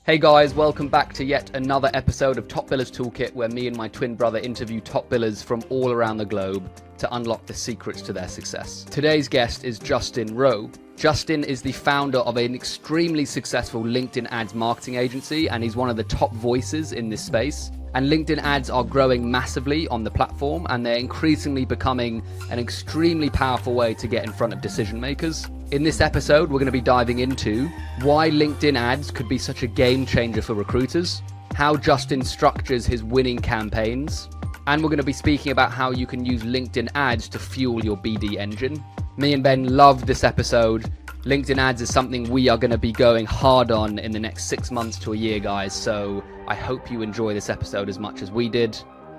Hey guys, welcome back to yet another episode of Top Billers Toolkit, where me and my twin brother interview top billers from all around the globe to unlock the secrets to their success. Today's guest is Justin Rowe. Justin is the founder of an extremely successful LinkedIn ads marketing agency, and he's one of the top voices in this space. And LinkedIn ads are growing massively on the platform, and they're increasingly becoming an extremely powerful way to get in front of decision makers. In this episode, we're going to be diving into why LinkedIn ads could be such a game changer for recruiters, how Justin structures his winning campaigns, and we're going to be speaking about how you can use LinkedIn ads to fuel your BD engine. Me and Ben loved this episode. LinkedIn ads is something we are going to be going hard on in the next 6 months to a year, guys. So I hope you enjoy this episode as much as we did.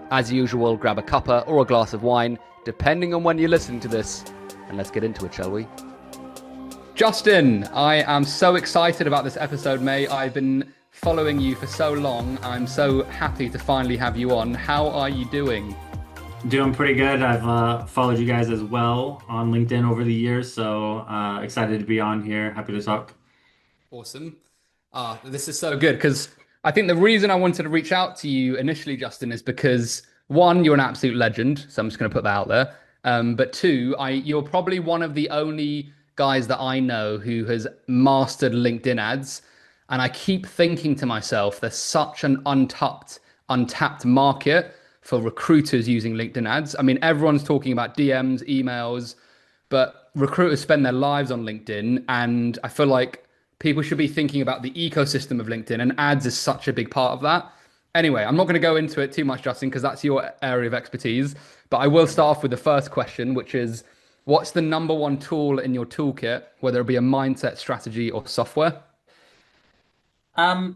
As usual, grab a cuppa or a glass of wine, depending on when you're listening to this. And let's get into it, shall we? Justin, I am so excited about this episode, mate. I've been following you for so long. I'm so happy to finally have you on. How are you doing? Doing pretty good. I've followed you guys as well on LinkedIn over the years, so excited to be on here. Happy to talk. Awesome. This is so good because I think the reason I wanted to reach out to you initially, Justin, is because one, you're an absolute legend, so I'm just going to put that out there. But two, you're probably one of the only guys that I know who has mastered LinkedIn ads, and I keep thinking to myself, there's such an untapped market for recruiters using LinkedIn ads. I mean, everyone's talking about DMs, emails, but recruiters spend their lives on LinkedIn, and I feel like people should be thinking about the ecosystem of LinkedIn, and ads is such a big part of that. Anyway, I'm not going to go into it too much, Justin, because that's your area of expertise, but I will start off with the first question, which is, what's the number one tool in your toolkit, whether it be a mindset, strategy, or software?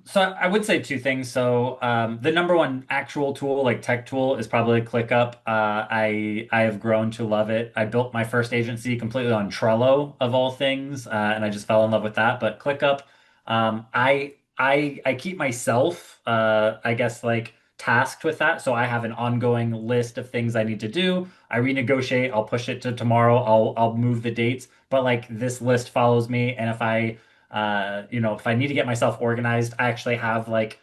So I would say two things. So the number one actual tool, like tech tool, is probably ClickUp. I have grown to love it. I built my first agency completely on Trello of all things, and I just fell in love with that. But ClickUp, I keep myself, I guess, like tasked with that. So I have an ongoing list of things I need to do. I renegotiate. I'll push it to tomorrow. I'll move the dates. But like this list follows me, and if I need to get myself organized, I actually have like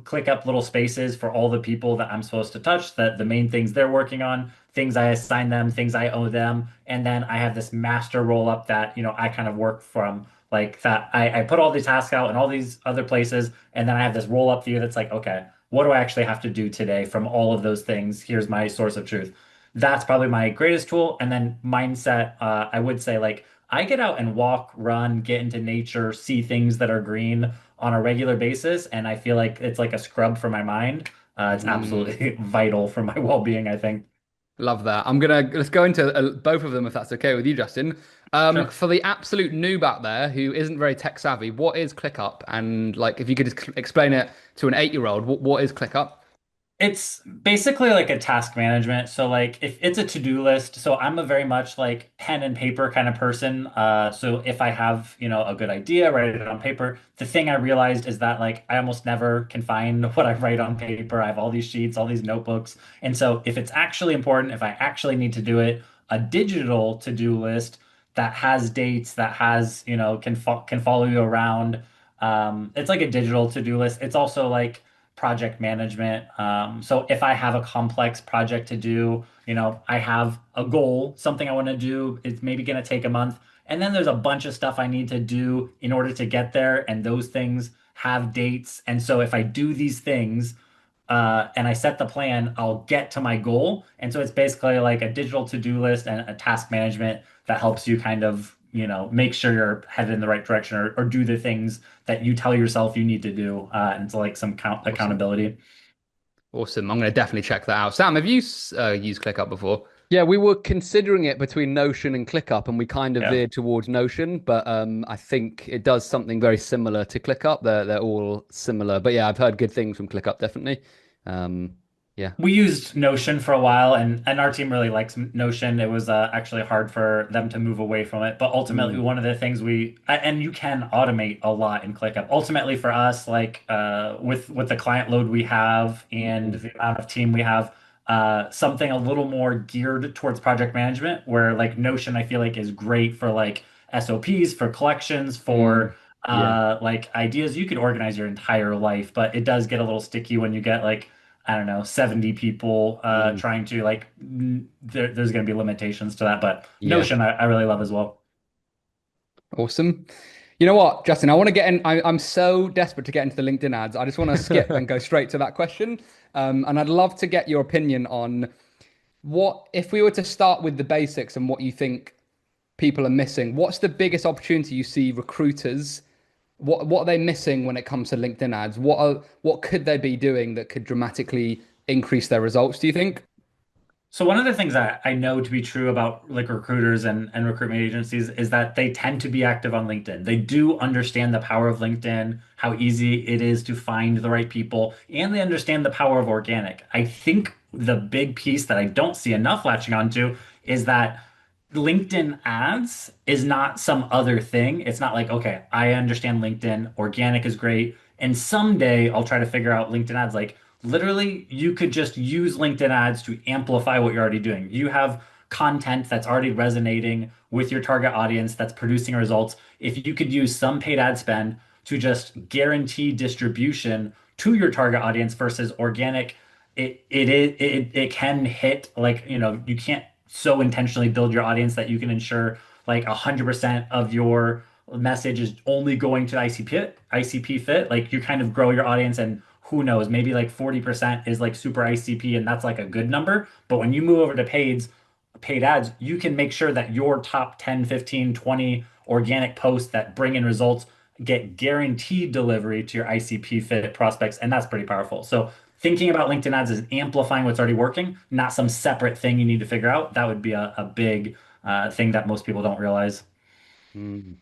click up little spaces for all the people that I'm supposed to touch, that the main things they're working on, things I assign them, things I owe them. And then I have this master roll up that, I kind of work from like that. I put all these tasks out in all these other places. And then I have this roll up view that's like, okay, what do I actually have to do today from all of those things? Here's my source of truth. That's probably my greatest tool. And then mindset, I would say like I get out and walk, run, get into nature, see things that are green on a regular basis, and I feel like it's like a scrub for my mind. It's Mm. absolutely vital for my well-being, I think. Love that. Let's go into both of them if that's okay with you, Justin. Sure. For the absolute noob out there who isn't very tech savvy, what is ClickUp? And like, if you could just explain it to an 8-year-old, what is ClickUp? It's basically like a task management. So like if it's a to-do list, so I'm a very much like pen and paper kind of person. So if I have, a good idea, write it on paper. The thing I realized is that like I almost never can find what I write on paper. I have all these sheets, all these notebooks. And so if it's actually important, if I actually need to do it, a digital to-do list that has dates, that has, can follow you around. It's like a digital to-do list. It's also like project management. So if I have a complex project to do, I have a goal, something I want to do. It's maybe going to take a month. And then there's a bunch of stuff I need to do in order to get there. And those things have dates. And so if I do these things, and I set the plan, I'll get to my goal. And so it's basically like a digital to-do list and a task management that helps you kind of, make sure you're headed in the right direction or do the things that you tell yourself you need to do. And it's like some Awesome. accountability. Awesome. I'm going to definitely check that out. Sam, have you used ClickUp before? Yeah, we were considering it between Notion and ClickUp, and we kind of Yeah. veered towards Notion, but I think it does something very similar to ClickUp. They're all similar, but yeah, I've heard good things from ClickUp, definitely. Um, yeah. We used Notion for a while, and our team really likes Notion. It was actually hard for them to move away from it, but ultimately, Mm, one of the things and you can automate a lot in ClickUp. Ultimately, for us, like with the client load we have and mm, the amount of team we have, something a little more geared towards project management, where like Notion, I feel like is great for like SOPs, for collections, mm. for Yeah. like ideas. You could organize your entire life, but it does get a little sticky when you get like, I don't know, 70 people Mm, trying to like there's going to be limitations to that. But yeah. Notion, I really love as well. Awesome. You know what, Justin? I want to get in. I'm so desperate to get into the LinkedIn ads. I just want to skip and go straight to that question. And I'd love to get your opinion on what, if we were to start with the basics and what you think people are missing, what's the biggest opportunity you see recruiters? What are they missing when it comes to LinkedIn ads? What could they be doing that could dramatically increase their results, do you think? So one of the things that I know to be true about like recruiters and recruitment agencies is that they tend to be active on LinkedIn. They do understand the power of LinkedIn, how easy it is to find the right people, and they understand the power of organic. I think the big piece that I don't see enough latching onto is that LinkedIn ads is not some other thing. It's not like, okay, I understand LinkedIn, organic is great, and someday I'll try to figure out LinkedIn ads. Like literally, you could just use LinkedIn ads to amplify what you're already doing. You have content that's already resonating with your target audience that's producing results. If you could use some paid ad spend to just guarantee distribution to your target audience versus organic, it can hit like, you can't so intentionally build your audience that you can ensure like 100% of your message is only going to ICP fit. Like you kind of grow your audience and who knows, maybe like 40% is like super ICP and that's like a good number. But when you move over to paid ads, you can make sure that your top 10, 15, 20 organic posts that bring in results get guaranteed delivery to your ICP fit prospects. And that's pretty powerful. So thinking about LinkedIn ads as amplifying what's already working, not some separate thing you need to figure out. That would be a big thing that most people don't realize. Mm,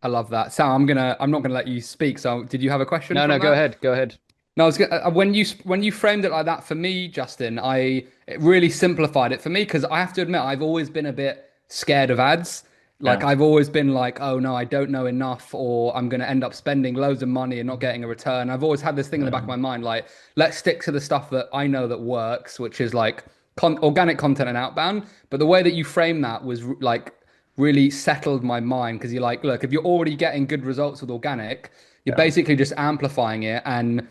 I love that. Sam, I'm not gonna let you speak. So, did you have a question No, no, from go that? ahead. Go ahead. Yeah. No, I was gonna, when you framed it like that for me, Justin, I it really simplified it for me because I have to admit I've always been a bit scared of ads. Like Yeah. I've always been like, oh no, I don't know enough, or I'm gonna end up spending loads of money and not getting a return. I've always had this thing in the back of my mind, like let's stick to the stuff that I know that works, which is like organic content and outbound. But the way that you frame that was like really settled my mind because you're like, look, if you're already getting good results with organic, you're Yeah. basically just amplifying it and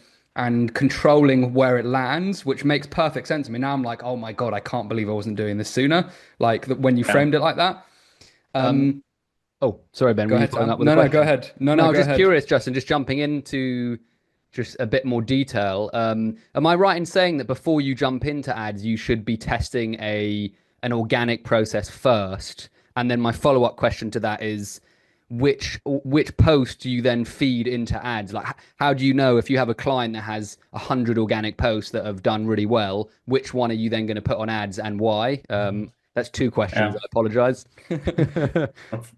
controlling where it lands, which makes perfect sense to me. Now I'm like, oh my God, I can't believe I wasn't doing this sooner. Like when you Yeah. framed it like that. Um, Um, oh, sorry, Ben, go were you ahead, following up Sam. with a No, no, go question? ahead. No, No, no, I was go just ahead. curious, Justin, just jumping into just a bit more detail. Am I right in saying that before you jump into ads, you should be testing an organic process first? And then my follow-up question to that is, which post do you then feed into ads? Like, how do you know if you have a client that has 100 organic posts that have done really well, which one are you then going to put on ads and why? That's two questions. Yeah. I apologize.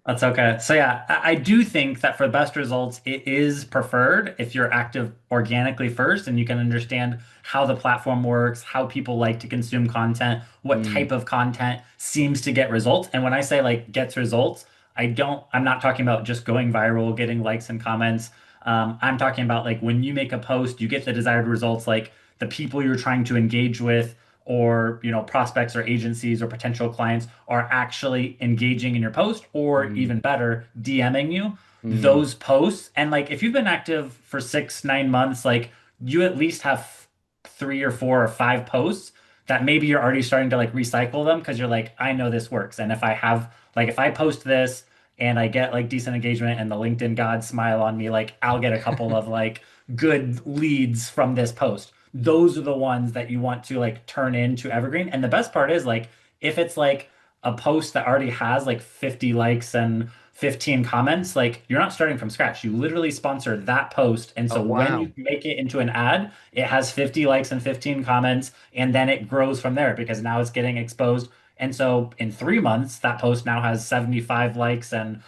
That's okay. So yeah, I do think that for the best results, it is preferred if you're active organically first and you can understand how the platform works, how people like to consume content, what Mm, type of content seems to get results. And when I say like gets results, I'm not talking about just going viral, getting likes and comments. I'm talking about like when you make a post, you get the desired results, like the people you're trying to engage with or prospects or agencies or potential clients are actually engaging in your post or mm, even better DMing you mm. those posts. And like if you've been active for 6 9 months, like you at least have 3 or 4 or 5 posts that maybe you're already starting to like recycle them because you're like, I know this works, and if I post this and I get like decent engagement and the LinkedIn gods smile on me, like I'll get a couple of like good leads from this post. Those are the ones that you want to like turn into evergreen. And the best part is like if it's like a post that already has like 50 likes and 15 comments, like you're not starting from scratch. You literally sponsor that post. And Oh, so when you wow. make it into an ad, it has 50 likes and 15 comments, and then it grows from there because now it's getting exposed. And so in 3 months, that post now has 75 likes and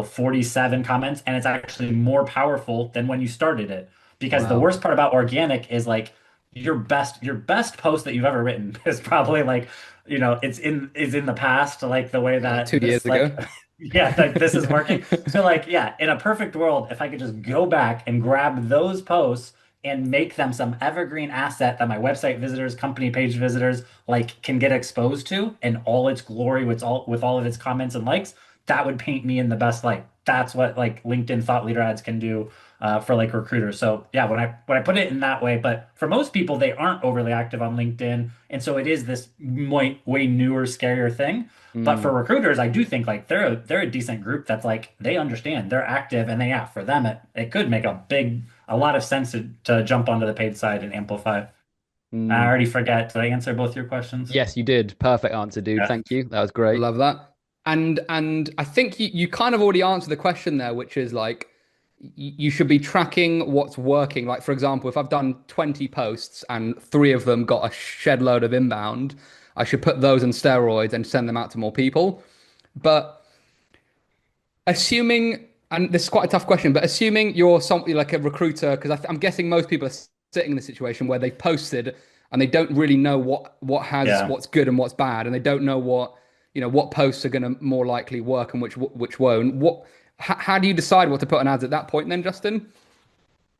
47 comments, and it's actually more powerful than when you started it. Because the Wow. worst part about organic is like your best post that you've ever written is probably like it's in the past, like the way Yeah, like that 2 years this like ago. yeah, like this is working. So like yeah, in a perfect world, if I could just go back and grab those posts and make them some evergreen asset that my website visitors, company page visitors like can get exposed to in all its glory with all of its comments and likes, that would paint me in the best light. that's what like LinkedIn thought leader ads can do for like recruiters. So yeah, when I put it in that way, but for most people, they aren't overly active on LinkedIn, and so it is this way newer, scarier thing. But for Mm, recruiters, I do think like they're a decent group that's like they understand, they're active, and they yeah, for them it could make a lot of sense to jump onto the paid side and amplify. I mm. already forget. Did I answer both your questions? Yes, you did. Perfect answer, dude. Yeah. Thank you. That was great. Love that. And I think you kind of already answered the question there, which is like you should be tracking what's working. Like for example, if I've done 20 posts and three of them got a shed load of inbound, I should put those on steroids and send them out to more people. But assuming, and this is quite a tough question, but assuming you're something like a recruiter, because I'm guessing most people are sitting in the situation where they've posted and they don't really know Yeah. what's good and what's bad, and they don't know what posts are going to more likely work and which won't. How do you decide what to put on ads at that point then, Justin?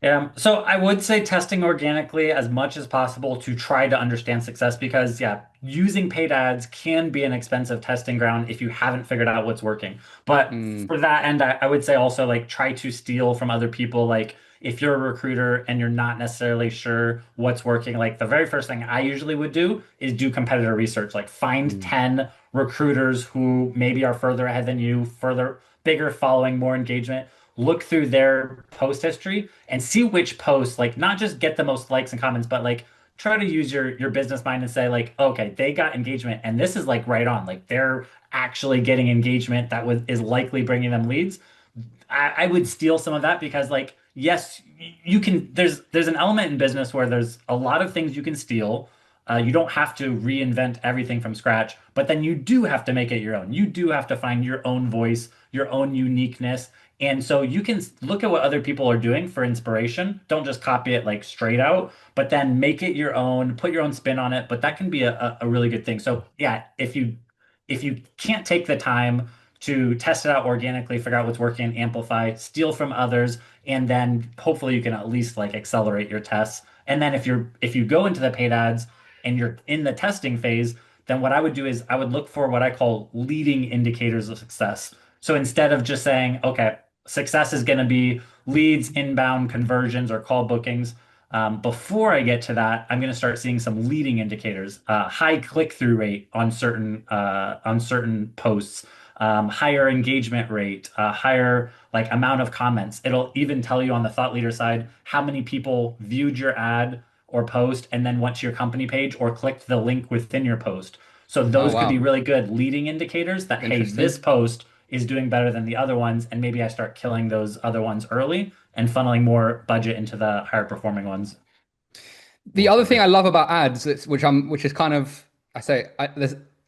Yeah. So I would say testing organically as much as possible to try to understand success because, yeah, using paid ads can be an expensive testing ground if you haven't figured out what's working. But Mm, for that end, I would say also like try to steal from other people. Like if you're a recruiter and you're not necessarily sure what's working, like the very first thing I usually would do is do competitor research. Like find mm, 10 recruiters who maybe are further ahead than you, further, bigger following, more engagement, look through their post history and see which posts, like not just get the most likes and comments, but like try to use your business mind and say like, okay, they got engagement and this is like right on. Like they're actually getting engagement that is likely bringing them leads. I would steal some of that because like yes you can there's an element in business where there's a lot of things you can steal. You don't have to reinvent everything from scratch, but then you do have to make it your own. You do have to find your own voice, your own uniqueness. And so you can look at what other people are doing for inspiration. Don't just copy it like straight out, but then make it your own, put your own spin on it. But that can be a really good thing. So yeah, if you can't take the time to test it out organically, figure out what's working, amplify, steal from others, and then hopefully you can at least like accelerate your tests. And then if you go into the paid ads and you're in the testing phase, then what I would do is I would look for what I call leading indicators of success. So instead of just saying, okay, success is going to be leads, inbound conversions, or call bookings. Before I get to that, I'm going to start seeing some leading indicators, high click-through rate on certain posts, higher engagement rate, higher like amount of comments. It'll even tell you on the thought leader side how many people viewed your ad or post and then went to your company page or clicked the link within your post. So oh those could be wow, really good leading indicators that, hey, this interesting. post is doing better than the other ones, and maybe I start killing those other ones early and funneling more budget into the higher performing ones. The other thing I love about ads, which is kind of,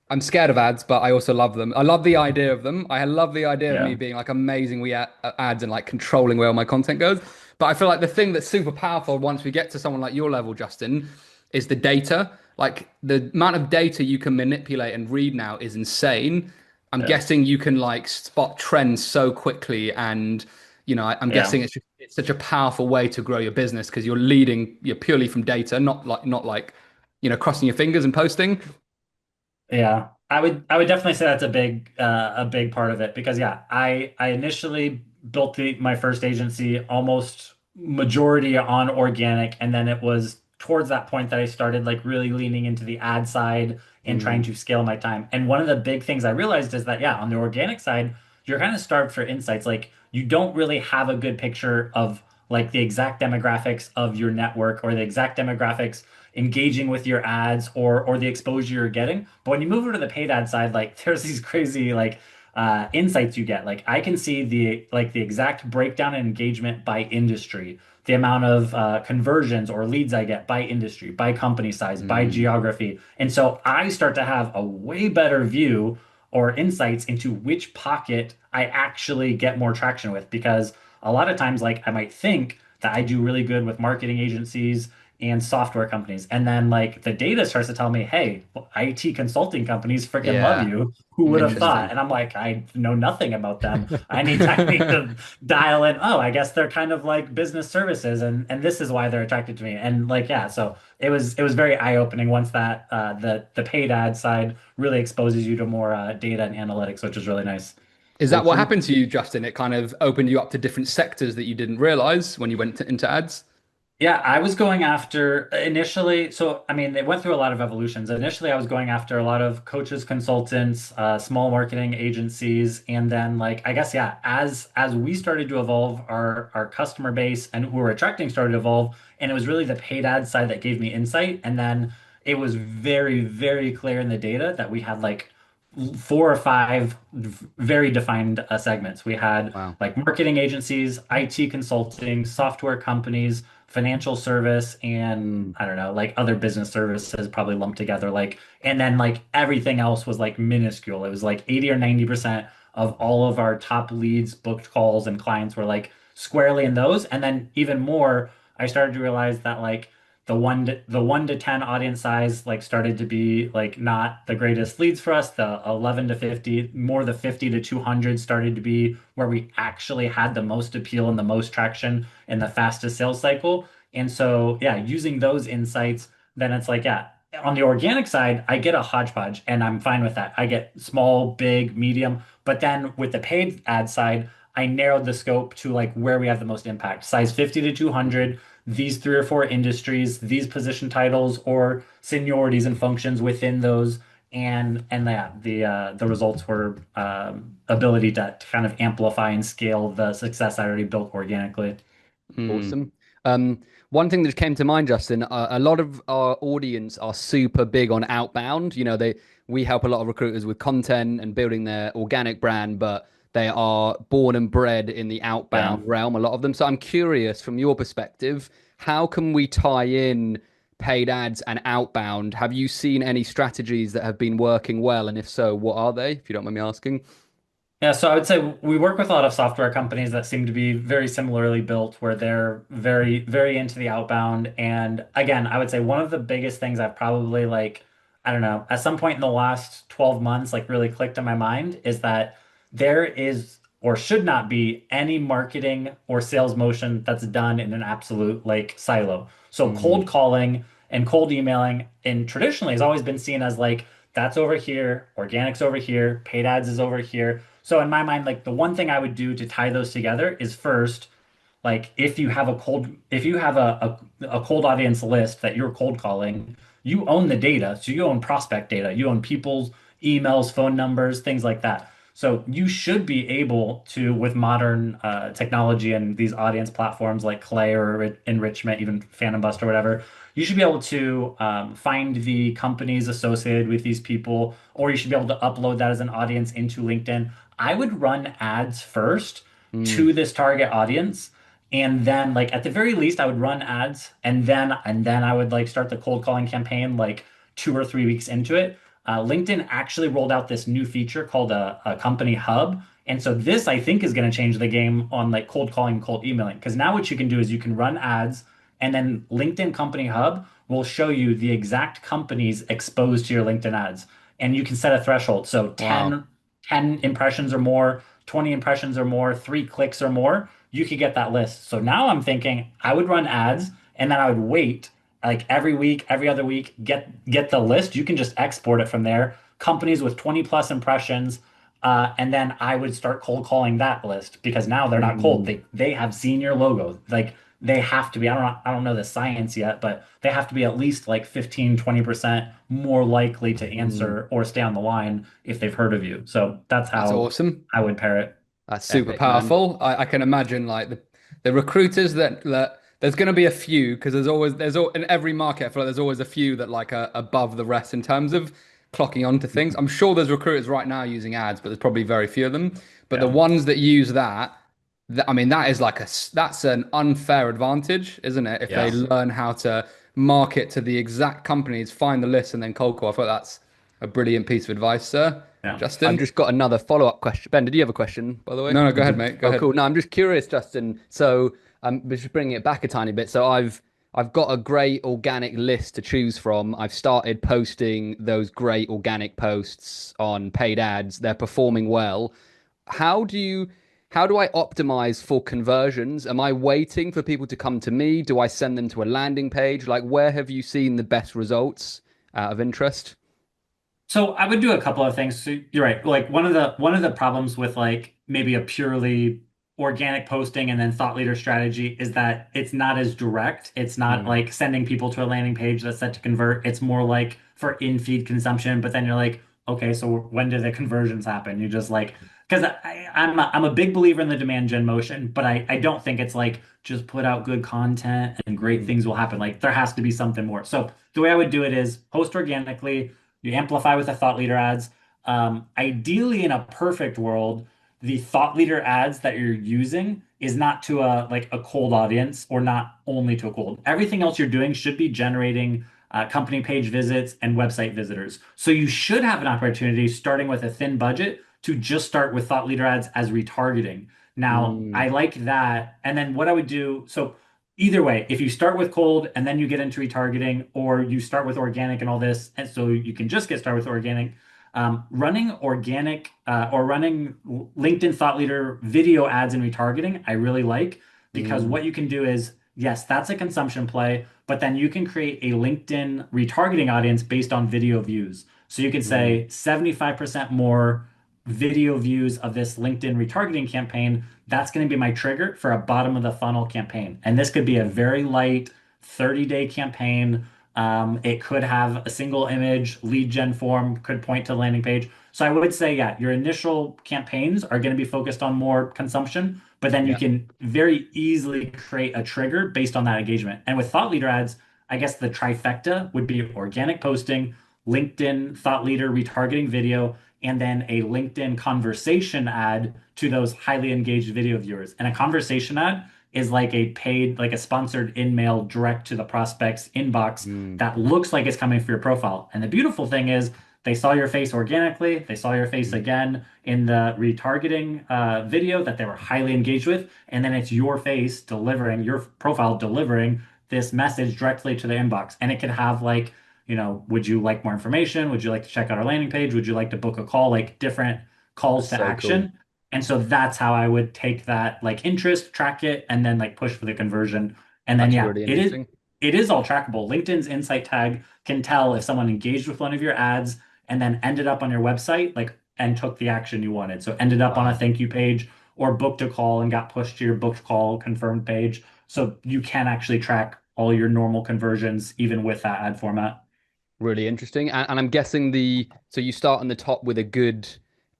I'm scared of ads, but I also love them. I love the idea of them. I love the idea of me Yeah, being like amazingly at ads and like controlling where all my content goes. But I feel like the thing that's super powerful once we get to someone like your level, Justin, is the data. Like the amount of data you can manipulate and read now is insane. I'm yeah, guessing you can like spot trends so quickly, and I'm yeah. guessing it's such a powerful way to grow your business because you're purely from data, not like crossing your fingers and posting. Yeah, I would definitely say that's a big part of it because yeah, I initially built my first agency almost majority on organic, and then it was towards that point that I started like really leaning into the ad side and trying Mm, to scale my time. And one of the big things I realized is that yeah, on the organic side, you're kind of starved for insights. Like you don't really have a good picture of like the exact demographics of your network or the exact demographics engaging with your ads or the exposure you're getting. But when you move over to the paid ad side, like there's these crazy like insights you get. Like I can see the exact breakdown and engagement by industry, the amount of conversions or leads I get by industry, by company size, by mm, geography. And so I start to have a way better view or insights into which pocket I actually get more traction with because a lot of times like I might think that I do really good with marketing agencies and software companies. And then like the data starts to tell me, hey, IT consulting companies freaking love yeah, you. Who would have thought? interesting. And I'm like, I know nothing about them. I need to dial in. Oh, I guess they're kind of like business services and this is why they're attracted to me. And like, yeah, so it was very eye-opening once that the paid ad side really exposes you to more data and analytics, which is really nice. Is that what Awesome. happened to you, Justin? It kind of opened you up to different sectors that you didn't realize when you went into ads? Yeah, I was going after initially. So, I mean, it went through a lot of evolutions. Initially, I was going after a lot of coaches, consultants, small marketing agencies, and then I guess yeah, as we started to evolve, our customer base and who we're attracting started to evolve, and it was really the paid ad side that gave me insight. And then it was very, very clear in the data that we had four or five very defined segments. We had Wow. like marketing agencies, IT consulting, software companies, financial service, and Mm, I don't know, like other business services probably lumped together. And then everything else was like minuscule. It was like 80 or 90% of all of our top leads, booked calls, and clients were like squarely in those. And then even more, I started to realize that the 1 to 10 audience size started to be not the greatest leads for us. The 11 to 50, more the 50 to 200 started to be where we actually had the most appeal and the most traction and the fastest sales cycle. And so yeah, using those insights, then it's like yeah, on the organic side, I get a hodgepodge and I'm fine with that. I get small, big, medium, but then with the paid ad side, I narrowed the scope to where we have the most impact. Size 50 to mm, 200, these 3 or 4 industries, these position titles or seniorities and functions within those. And yeah, the results were ability to kind of amplify and scale the success I already built organically. mm. Awesome. One thing that came to mind, Justin, a lot of our audience are super big on outbound. We help a lot of recruiters with content and building their organic brand, but they are born and bred in the Yeah. outbound realm, a lot of them. So I'm curious, from your perspective, how can we tie in paid ads and outbound? Have you seen any strategies that have been working well? And if so, what are they, if you don't mind me asking? Yeah, so I would say we work with a lot of software companies that seem to be very similarly built, where they're very, very into the outbound. And again, I would say one of the biggest things I've probably I don't know, at some point in the last 12 months, really clicked in my mind is that there is or should not be any marketing or sales motion that's done in an absolute silo. So Mm, cold calling and cold emailing and traditionally has always been seen as that's over here, organics over here, paid ads is over here. So in my mind, the one thing I would do to tie those together is first, if you have a cold audience list that you're cold calling, you own the data. So you own prospect data, you own people's emails, phone numbers, things like that. So you should be able to, with modern technology and these audience platforms like Clay or Enrichment, even Phantom Bust or whatever, you should be able to find the companies associated with these people, or you should be able to upload that as an audience into LinkedIn. I would run ads first mm, to this target audience. And then at the very least, I would run ads and then I would start the cold calling campaign 2 or 3 weeks into it. LinkedIn actually rolled out this new feature called a company hub. And so this I think is going to change the game on cold calling, cold emailing. Because now what you can do is you can run ads and then LinkedIn Company Hub will show you the exact companies exposed to your LinkedIn ads. And you can set a threshold. So wow. 10 impressions or more, 20 impressions or more, 3 clicks or more, you could get that list. So now I'm thinking I would run ads and then I would wait every week, every other week, get the list. You can just export it from there. Companies with 20 plus impressions. And then I would start cold calling that list because now they're not cold. Mm, They have seen your logo. They have to be, I don't know the science yet, but they have to be at least 15, 20% more likely to mm. answer or stay on the line if they've heard of you. So that's That's how awesome. I would pair it. That's super Epic, man. powerful. I can imagine like the recruiters that there's going to be a few because in every market I feel like there's always a few that like are above the rest in terms of clocking onto things. I'm sure there's recruiters right now using ads, but there's probably very few of them. But the Yeah. ones that use I mean that is that's an unfair advantage, isn't it? If they Yes. learn how to market to the exact companies, find the list, and then cold call. I thought that's a brilliant piece of advice, sir. Yeah. I've Justin? just got another follow-up question. Ben, did you have a question, by the way? No, no, go ahead, mate. Go Oh, ahead. cool. No, I'm just curious, Justin. So, just bringing it back a tiny bit. So, I've got a great organic list to choose from. I've started posting those great organic posts on paid ads. They're performing well. How do you, how do I optimize for conversions? Am I waiting for people to come to me? Do I send them to a landing page? Like, where have you seen the best results out of interest? So I would do a couple of things. So you're right. Like one of the problems with like maybe a purely organic posting and then thought leader strategy is that it's not as direct. It's not Mm. like sending people to a landing page that's set to convert. It's more like for in-feed consumption. But then you're like, okay, so when do the conversions happen? You just like because I'm a big believer in the demand gen motion, but I don't think it's like just put out good content and great Mm. things will happen. Like there has to be something more. So the way I would do it is post organically. You amplify with the thought leader ads. Ideally, in a perfect world, the thought leader ads that you're using is not to a like a cold audience or not only to a cold. Everything else you're doing should be generating company page visits and website visitors. So you should have an opportunity starting with a thin budget to just start with thought leader ads as retargeting. Now, Mm. I like that. And then what I would do, so either way, if you start with cold and then you get into retargeting, or you start with organic and all this, and so you can just get started with organic, running organic or running LinkedIn Thought Leader video ads and retargeting, I really like because Mm. what you can do is, yes, that's a consumption play, but then you can create a LinkedIn retargeting audience based on video views. So you can Mm. say 75% more video views of this LinkedIn retargeting campaign. That's going to be my trigger for a bottom of the funnel campaign. And this could be a very light 30-day campaign. It could have a single image, lead gen form, could point to the landing page. So I would say, yeah, your initial campaigns are going to be focused on more consumption, but then you Yeah. can very easily create a trigger based on that engagement. And with thought leader ads, I guess the trifecta would be organic posting, LinkedIn thought leader retargeting video, and then a LinkedIn conversation ad to those highly engaged video viewers. And a conversation ad is like a paid, like a sponsored in-mail direct to the prospect's inbox Mm. that looks like it's coming for your profile. And the beautiful thing is they saw your face organically, they saw your face Mm. again in the retargeting video that they were highly engaged with, and then it's your face delivering, your profile delivering this message directly to the inbox. And it could have like, would you like more information? Would you like to check out our landing page? Would you like to book a call? Like different calls That's to so cool. action. And so that's how I would take that like interest, track it, and then like push for the conversion. And then That's yeah, really it is interesting. it is all trackable. LinkedIn's insight tag can tell if someone engaged with one of your ads and then ended up on your website, like and took the action you wanted. So ended up on a Wow. thank you page or booked a call and got pushed to your booked call confirmed page. So you can actually track all your normal conversions even with that ad format. Really interesting. And I'm guessing so you start on the top with a good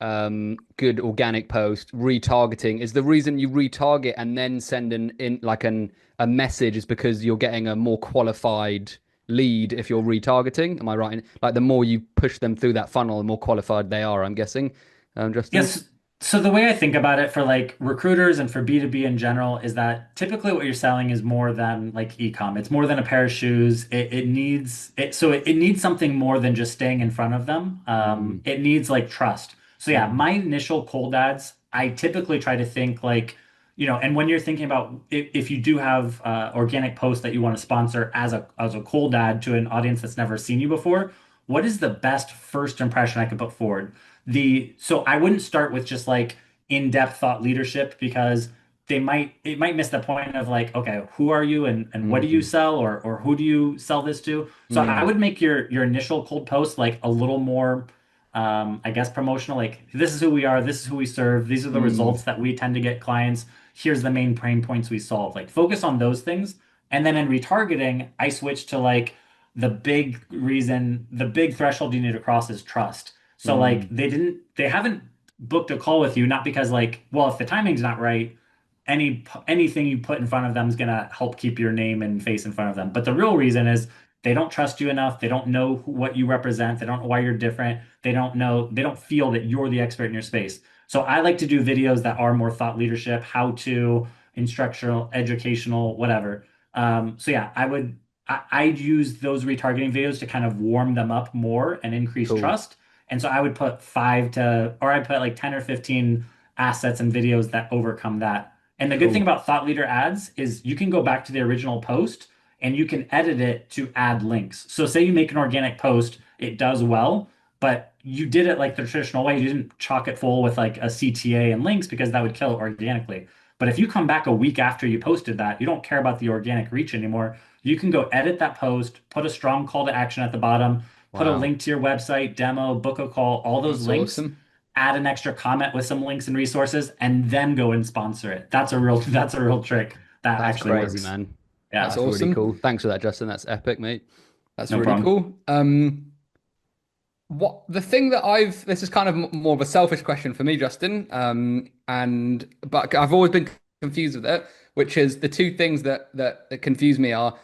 organic post, retargeting. Is the reason you retarget and then send a message is because you're getting a more qualified lead if you're retargeting? Am I right? Like the more you push them through that funnel, the more qualified they are, I'm guessing. Justin? Yes. So the way I think about it for like recruiters and for B2B in general is that typically what you're selling is more than like e-com. It's more than a pair of shoes. It needs it so it needs something more than just staying in front of them. Mm. It needs like trust. So yeah, Mm. my initial cold ads, I typically try to think like, and when you're thinking about if you do have organic posts that you want to sponsor as a cold ad to an audience that's never seen you before, what is the best first impression I could put forward? So I wouldn't start with just like in-depth thought leadership because it might miss the point of like, okay, who are you and what do you Mm. sell or who do you sell this to? So I Mm. would make your initial cold post like a little more I guess promotional, like this is who we are, this is who we serve, these are the Mm. results that we tend to get clients, here's the main pain points we solve. Like focus on those things. And then in retargeting, I switch to like the big threshold you need to cross is trust. So like Mm. they haven't booked a call with you not because like, well, if the timing's not right, anything you put in front of them is gonna help keep your name and face in front of them. But the real reason is they don't trust you enough. They don't know what you represent. They don't know why you're different. They don't feel that you're the expert in your space. So I like to do videos that are more thought leadership, how to, instructional, educational, whatever. So yeah, I'd use those retargeting videos to kind of warm them up more and increase Cool. trust. And so I would put or I'd put like 10 or 15 assets and videos that overcome that. And the good thing Cool. about thought leader ads is you can go back to the original post and you can edit it to add links. So say you make an organic post, it does well, but you did it like the traditional way. You didn't chalk it full with like a CTA and links because that would kill it organically. But if you come back a week after you posted that, you don't care about the organic reach anymore. You can go edit that post, put a strong call to action at the bottom, put a Wow. link to your website, demo, book a call, all those That's links, awesome. add an extra comment with some links and resources, and then go and sponsor it. That's a real trick that That's actually crazy, works. man. Yeah, That's really cool. Thanks for that, Justin. That's epic, mate. That's no really problem. cool. What the thing that I've this is kind of more of a selfish question for me, Justin. And but I've always been confused with it, which is the two things that confuse me are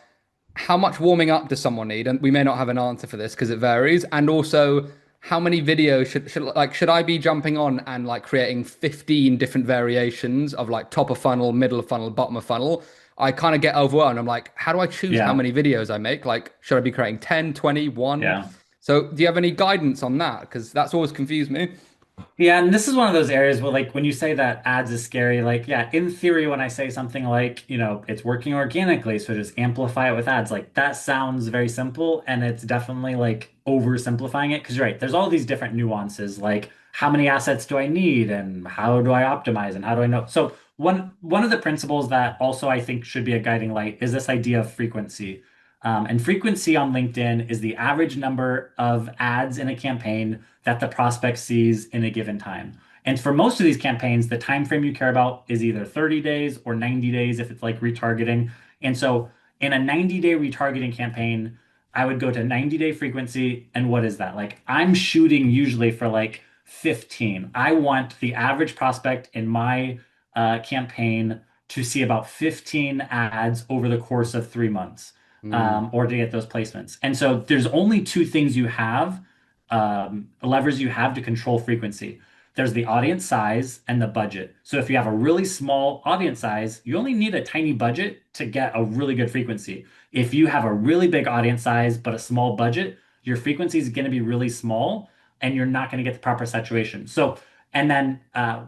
how much warming up does someone need? And we may not have an answer for this because it varies. And also, how many videos should I be jumping on and like creating 15 different variations of like top of funnel, middle of funnel, bottom of funnel? I kind of get overwhelmed. I'm like, how do I choose how Yeah, many videos I make? Like, should I be creating 10, 20, 1? yeah. So, do you have any guidance on that? Because that's always confused me. Yeah, and this is one of those areas where, like, when you say that ads is scary, like, yeah, in theory, when I say something like, it's working organically, so just amplify it with ads, like, that sounds very simple, and it's definitely like oversimplifying it. Because you're right, there's all these different nuances, like, how many assets do I need, and how do I optimize, and how do I know? So, one of the principles that also I think should be a guiding light is this idea of frequency. And frequency on LinkedIn is the average number of ads in a campaign that the prospect sees in a given time. And for most of these campaigns, the time frame you care about is either 30 days or 90 days if it's like retargeting. And so in a 90-day retargeting campaign, I would go to 90-day frequency. And what is that? Like I'm shooting usually for like 15. I want the average prospect in my campaign to see about 15 ads over the course of 3 months, Mm, or to get those placements. And so there's only two things you have, levers you have to control frequency. There's the audience size and the budget. So if you have a really small audience size, you only need a tiny budget to get a really good frequency. If you have a really big audience size but a small budget, your frequency is going to be really small and you're not going to get the proper saturation. So, and then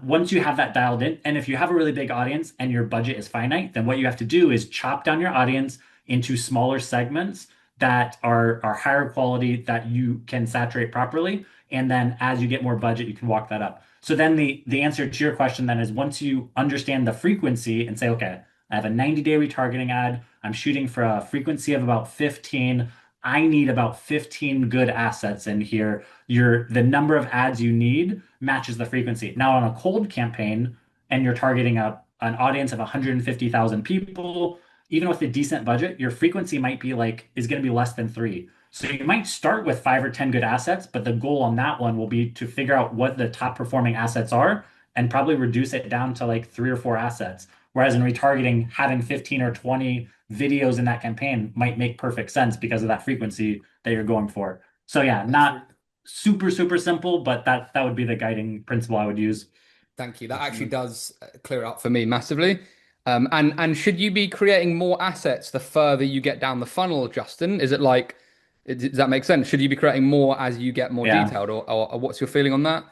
once you have that dialed in, and if you have a really big audience and your budget is finite, then what you have to do is chop down your audience into smaller segments that are higher quality that you can saturate properly. And then as you get more budget, you can walk that up. So then the answer to your question then is once you understand the frequency and say, okay, I have a 90-day retargeting ad. I'm shooting for a frequency of about 15. I need about 15 good assets in here. The number of ads you need matches the frequency. Now on a cold campaign, and you're targeting an audience of 150,000 people, even with a decent budget, your frequency might be like is going to be less than 3. So you might start with 5 or 10 good assets, but the goal on that one will be to figure out what the top performing assets are and probably reduce it down to like 3 or 4 assets. Whereas in retargeting, having 15 or 20 videos in that campaign might make perfect sense because of that frequency that you're going for. So yeah, that's really not super, super simple, but that would be the guiding principle I would use. Thank you. That actually does clear it up for me massively. And should you be creating more assets the further you get down the funnel, Justin? Is it like, does that make sense? Should you be creating more as you get more Yeah. detailed, or what's your feeling on that?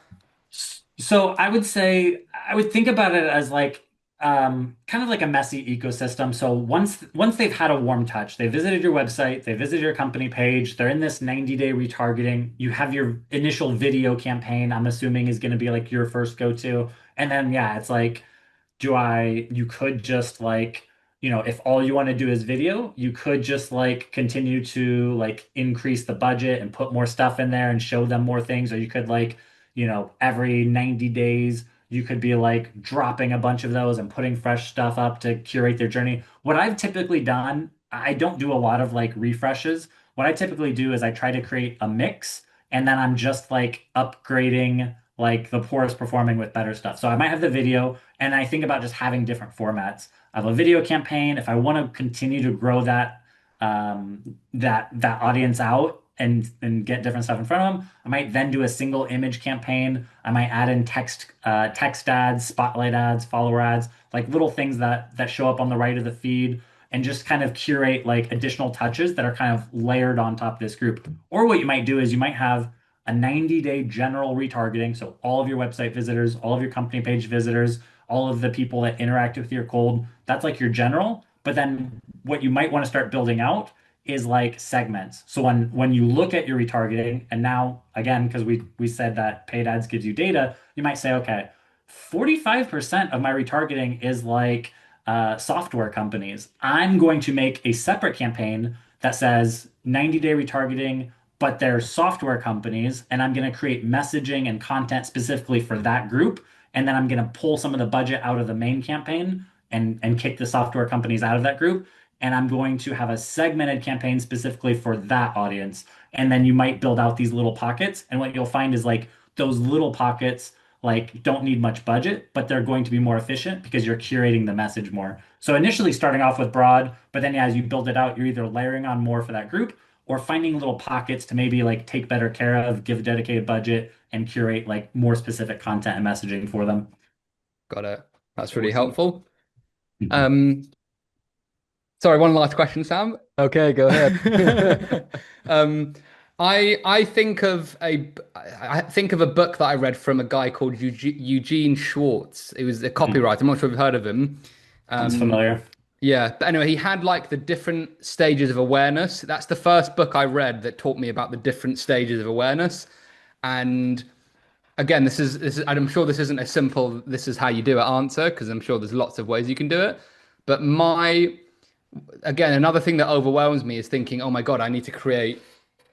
So I would say I would think about it as like kind of like a messy ecosystem. So once they've had a warm touch, they visited your website, they visited your company page, they're in this 90-day retargeting. You have your initial video campaign, I'm assuming is going to be like your first go-to. And then yeah, it's like you could just like, if all you want to do is video, you could just like continue to like increase the budget and put more stuff in there and show them more things. Or you could like, every 90 days, you could be like dropping a bunch of those and putting fresh stuff up to curate their journey. What I've typically done, I don't do a lot of like refreshes. What I typically do is I try to create a mix and then I'm just like upgrading like the poorest performing with better stuff. So I might have the video and I think about just having different formats. I have a video campaign. If I want to continue to grow that audience out and get different stuff in front of them, I might then do a single image campaign. I might add in text ads, spotlight ads, follower ads, like little things that show up on the right of the feed, and just kind of curate like additional touches that are kind of layered on top of this group. Or what you might do is you might have a 90-day general retargeting. So all of your website visitors, all of your company page visitors, all of the people that interact with your cold, that's like your general. But then what you might want to start building out is like segments. So when you look at your retargeting, and now again, because we said that paid ads gives you data, you might say, okay, 45% of my retargeting is like software companies. I'm going to make a separate campaign that says 90-day retargeting but they're software companies, and I'm going to create messaging and content specifically for that group. And then I'm going to pull some of the budget out of the main campaign and kick the software companies out of that group. And I'm going to have a segmented campaign specifically for that audience. And then you might build out these little pockets. And what you'll find is like those little pockets like don't need much budget, but they're going to be more efficient because you're curating the message more. So initially starting off with broad, but then as you build it out, you're either layering on more for that group or finding little pockets to maybe like take better care of, give a dedicated budget, and curate like more specific content and messaging for them. Got it. That's really helpful. Mhm. Sorry, one last question, Sam. Okay, go ahead. Um, I think of a book that I read from a guy called Eugene Schwartz. It was a copywriter. I'm not sure if you've heard of him. Sounds familiar. Yeah, but anyway, he had like the different stages of awareness. That's the first book I read that taught me about the different stages of awareness. And again, this is I'm sure this isn't a simple this is how you do it answer because I'm sure there's lots of ways you can do it. But my again, another thing that overwhelms me is thinking, oh my God, I need to create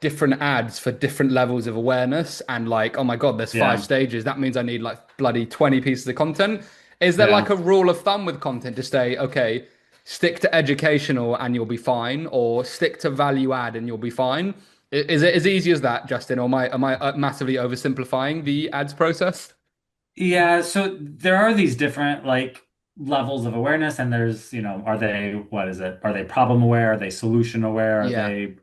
different ads for different levels of awareness. And like, oh my God, there's five Yeah. stages. That means I need like bloody 20 pieces of content. Is there like Yeah. a rule of thumb with content to say, okay, stick to educational and you'll be fine, or stick to value add and you'll be fine? Is it as easy as that, Justin, or am I massively oversimplifying the ads process? Yeah, so there are these different like levels of awareness, and there's, are they, what is it? Are they problem aware? Are they solution aware? Are Yeah. they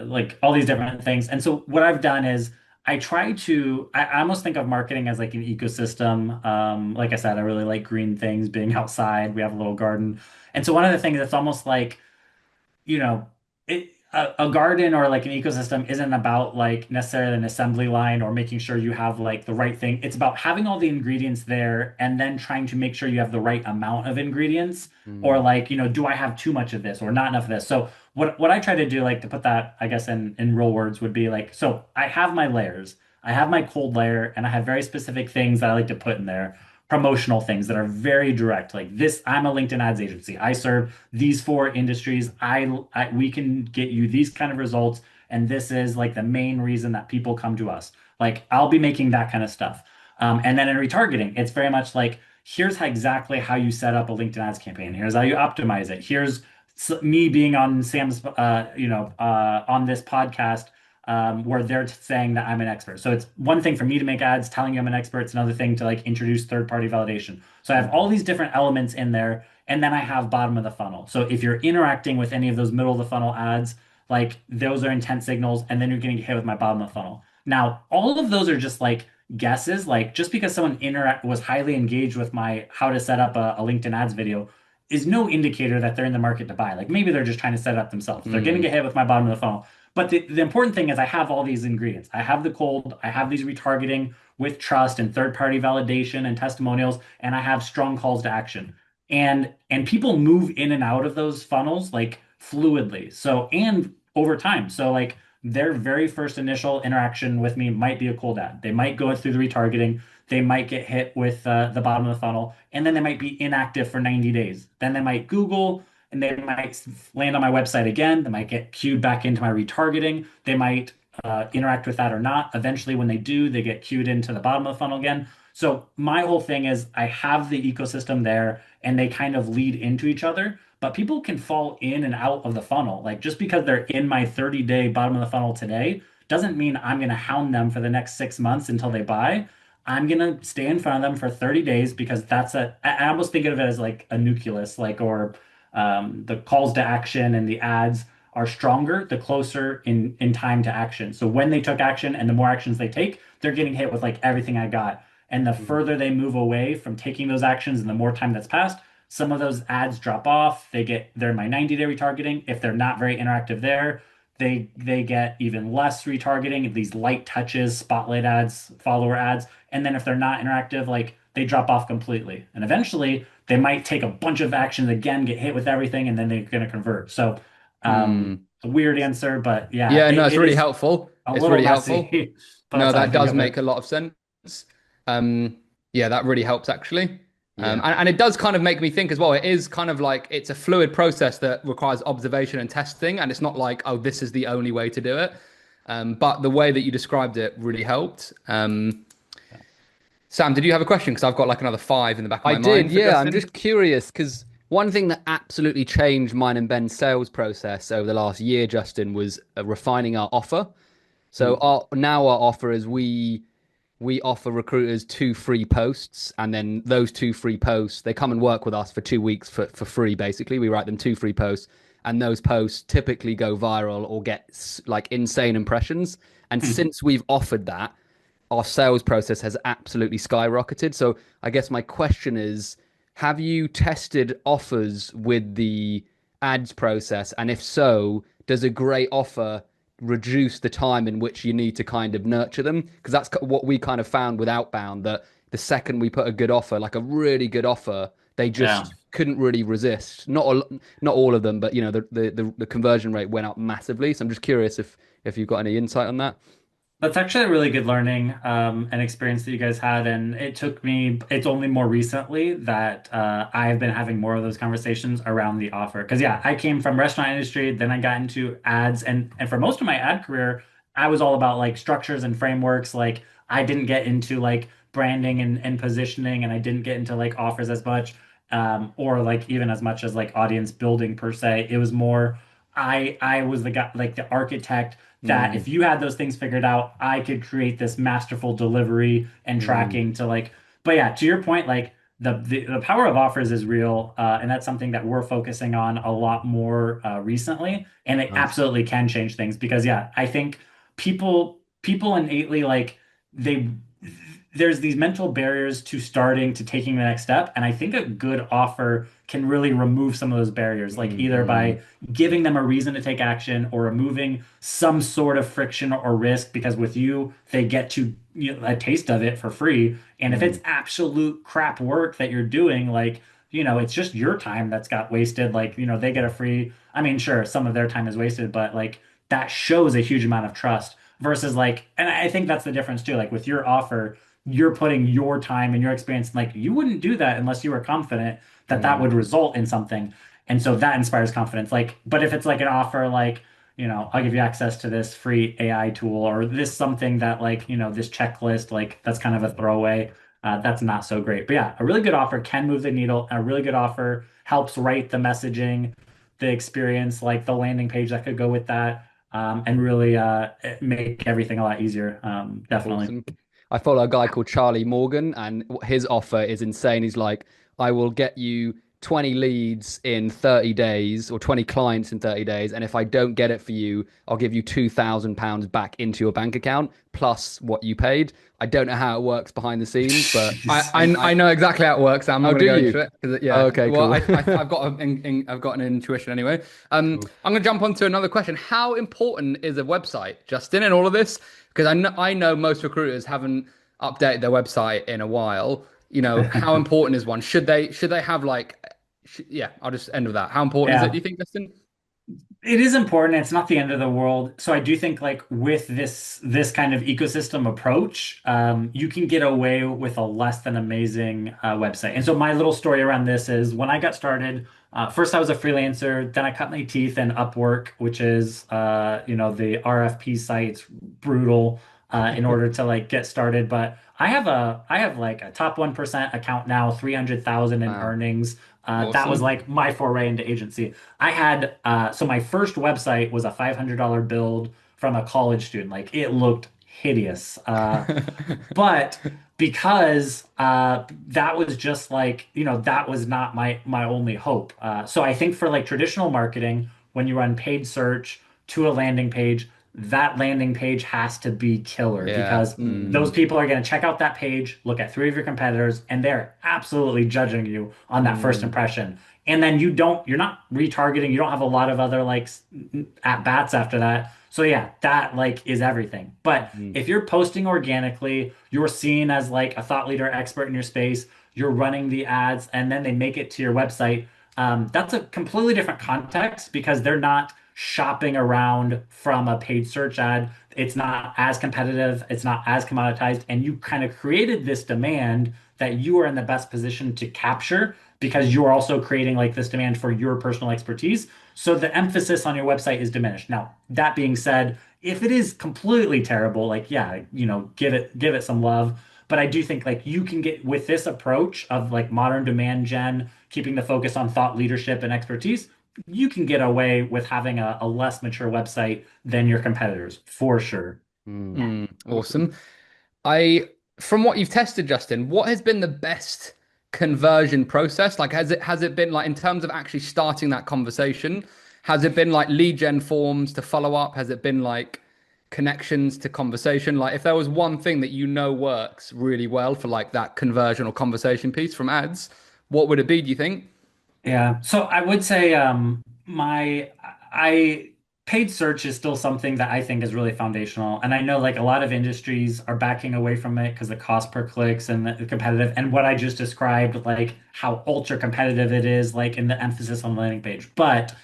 like all these different things? And so what I've done is I almost think of marketing as like an ecosystem. Like I said, I really like green things, being outside. We have a little garden. And so one of the things that's almost like you know, a garden or like an ecosystem isn't about like necessarily an assembly line or making sure you have like the right thing. It's about having all the ingredients there and then trying to make sure you have the right amount of ingredients or Mm, like, do I have too much of this or not enough of this? So what I try to do, like to put that, I guess in real words would be like, so I have my layers. I have my cold layer and I have very specific things that I like to put in there, promotional things that are very direct. Like this, I'm a LinkedIn ads agency. I serve these four industries. We can get you these kind of results, and this is like the main reason that people come to us. Like I'll be making that kind of stuff. And then in retargeting, it's very much like here's exactly how you set up a LinkedIn ads campaign. Here's how you optimize it. Here's me being on Sam's, on this podcast where they're saying that I'm an expert. So it's one thing for me to make ads telling you I'm an expert. It's another thing to like introduce third-party validation. So I have all these different elements in there, and then I have bottom of the funnel. So if you're interacting with any of those middle of the funnel ads, like those are intent signals, and then you're going to get hit with my bottom of the funnel. Now, all of those are just like guesses. Like just because someone interact was highly engaged with my how to set up a LinkedIn ads video is no indicator that they're in the market to buy. Like maybe they're just trying to set it up themselves. They're going to mm, get hit with my bottom of the funnel. But the important thing is I have all these ingredients. I have the cold, I have these retargeting with trust and third-party validation and testimonials, and I have strong calls to action. And people move in and out of those funnels like fluidly. So and over time. So like their very first initial interaction with me might be a cold ad. They might go through the retargeting. They might get hit with the bottom of the funnel, and then they might be inactive for 90 days. Then they might Google, and they might land on my website again. They might get queued back into my retargeting. They might interact with that or not. Eventually, when they do, they get queued into the bottom of the funnel again. So my whole thing is I have the ecosystem there and they kind of lead into each other, but people can fall in and out of the funnel. Like just because they're in my 30-day bottom of the funnel today doesn't mean I'm going to hound them for the next 6 months until they buy. I'm gonna stay in front of them for 30 days because I almost think of it as like a nucleus, like or the calls to action and the ads are stronger the closer in time to action. So when they took action and the more actions they take, they're getting hit with like everything I got. And the mm, further they move away from taking those actions and the more time that's passed, some of those ads drop off. They're in my 90-day retargeting. If they're not very interactive there, they get even less retargeting, these light touches, spotlight ads, follower ads. And then if they're not interactive, like they drop off completely. And eventually they might take a bunch of actions again, get hit with everything, and then they're going to convert. So, mm. a weird answer, but yeah, Yeah, no, it's it really is helpful. a It's little really helpful. messy, but No, that's how I that think does of make it. a lot of sense. Yeah, that really helps actually. Yeah. And it does kind of make me think as well. It is kind of like it's a fluid process that requires observation and testing, and it's not like, oh, this is the only way to do it. But the way that you described it really helped. Sam, did you have a question? Because I've got like another five in the back of I my did, mind for yeah. I'm Justin. just curious because one thing that absolutely changed mine and Ben's sales process over the last year, Justin, was refining our offer. So Mm. now our offer is we offer recruiters two free posts, and then those two free posts they come and work with us for 2 weeks for free. Basically, we write them two free posts, and those posts typically go viral or get like insane impressions. And Hmm. since we've offered that, our sales process has absolutely skyrocketed. So I guess my question is, have you tested offers with the ads process? And if so, does a great offer reduce the time in which you need to kind of nurture them? Because that's what we kind of found with Outbound, that the second we put a good offer, like a really good offer, they Yeah. just couldn't really resist. Not all of them, but the conversion rate went up massively. So I'm just curious if you've got any insight on that. That's actually a really good learning and experience that you guys had. And it's only more recently that I've been having more of those conversations around the offer. Because, yeah, I came from restaurant industry, then I got into ads. And for most of my ad career, I was all about like structures and frameworks. Like, I didn't get into like branding and positioning, and I didn't get into like offers as much or like even as much as like audience building per se. It was more, I was the guy, like the architect that Mm, if you had those things figured out, I could create this masterful delivery and mm, tracking to like, but yeah, to your point, like the power of offers is real. And that's something that we're focusing on a lot more recently. And it nice. absolutely can change things because yeah, I think people innately like they there's these mental barriers to starting to taking the next step. And I think a good offer can really remove some of those barriers, like Mm, either mm, by giving them a reason to take action or removing some sort of friction or risk because with you they get to a taste of it for free, and if mm, it's absolute crap work that you're doing, like it's just your time that's got wasted, like they get a free, I mean sure some of their time is wasted, but like that shows a huge amount of trust versus like, and I think that's the difference too, like with your offer you're putting your time and your experience, like you wouldn't do that unless you were confident that that mm, would result in something. And so that inspires confidence. Like, but if it's like an offer, like, I'll give you access to this free AI tool or this something that like, this checklist, like that's kind of a throwaway. That's not so great. But yeah, a really good offer can move the needle. A really good offer helps write the messaging, the experience, like the landing page that could go with that, and really make everything a lot easier. Definitely. awesome. I follow a guy called Charlie Morgan, and his offer is insane. He's like, I will get you 20 leads in 30 days or 20 clients in 30 days. And if I don't get it for you, I'll give you £2,000 back into your bank account plus what you paid. I don't know how it works behind the scenes, but I know exactly how it works. I'm not oh, going to do go you? into it because yeah. Okay, Well, cool. I've got I've got an intuition anyway. Cool. I'm going to jump on to another question. How important is a website, Justin, in all of this? Because I know most recruiters haven't updated their website in a while. How important is one? Should they have like yeah? I'll just end with that. How important is it? Do Yeah. you think, Justin? It is important. It's not the end of the world. So I do think like with this kind of ecosystem approach, you can get away with a less than amazing website. And so my little story around this is when I got started, first I was a freelancer, then I cut my teeth in Upwork, which is the RFP site's brutal in order to like get started. But I have like a top 1% account now, 300,000 in Wow, earnings. That was Awesome. like my foray into agency. I had so my first website was a $500 build from a college student. Like it looked hideous. But because that was just like, that was not my only hope. So I think for like traditional marketing, when you run paid search to a landing page, that landing page has to be killer Yeah. because those Mm, people are going to check out that page, look at three of your competitors, and they're absolutely judging you on that first mm, impression. And then you're not retargeting, you don't have a lot of other like at bats after that. So yeah, that like is everything. But mm, if you're posting organically, you're seen as like a thought leader expert in your space, you're running the ads, and then they make it to your website. That's a completely different context because they're not shopping around from a paid search ad. It's not as competitive, it's not as commoditized, and you kind of created this demand that you are in the best position to capture because you're also creating like this demand for your personal expertise. So the emphasis on your website is diminished. Now, that being said, if it is completely terrible, like yeah, give it some love. But I do think like you can get with this approach of like modern demand gen, keeping the focus on thought leadership and expertise, you can get away with having a less mature website than your competitors for sure. Awesome. I, from what you've tested, Justin, what has been the best conversion process? Like, has it been like in terms of actually starting that conversation? Has it been like lead gen forms to follow up? Has it been like connections to conversation? Like, if there was one thing that you know works really well for like that conversion or conversation piece from ads, what would it be, do you think? Yeah. So I would say my I paid search is still something that I think is really foundational. And I know like a lot of industries are backing away from it because the cost per clicks and the competitive and what I just described, like how ultra competitive it is, like in the emphasis on the landing page. But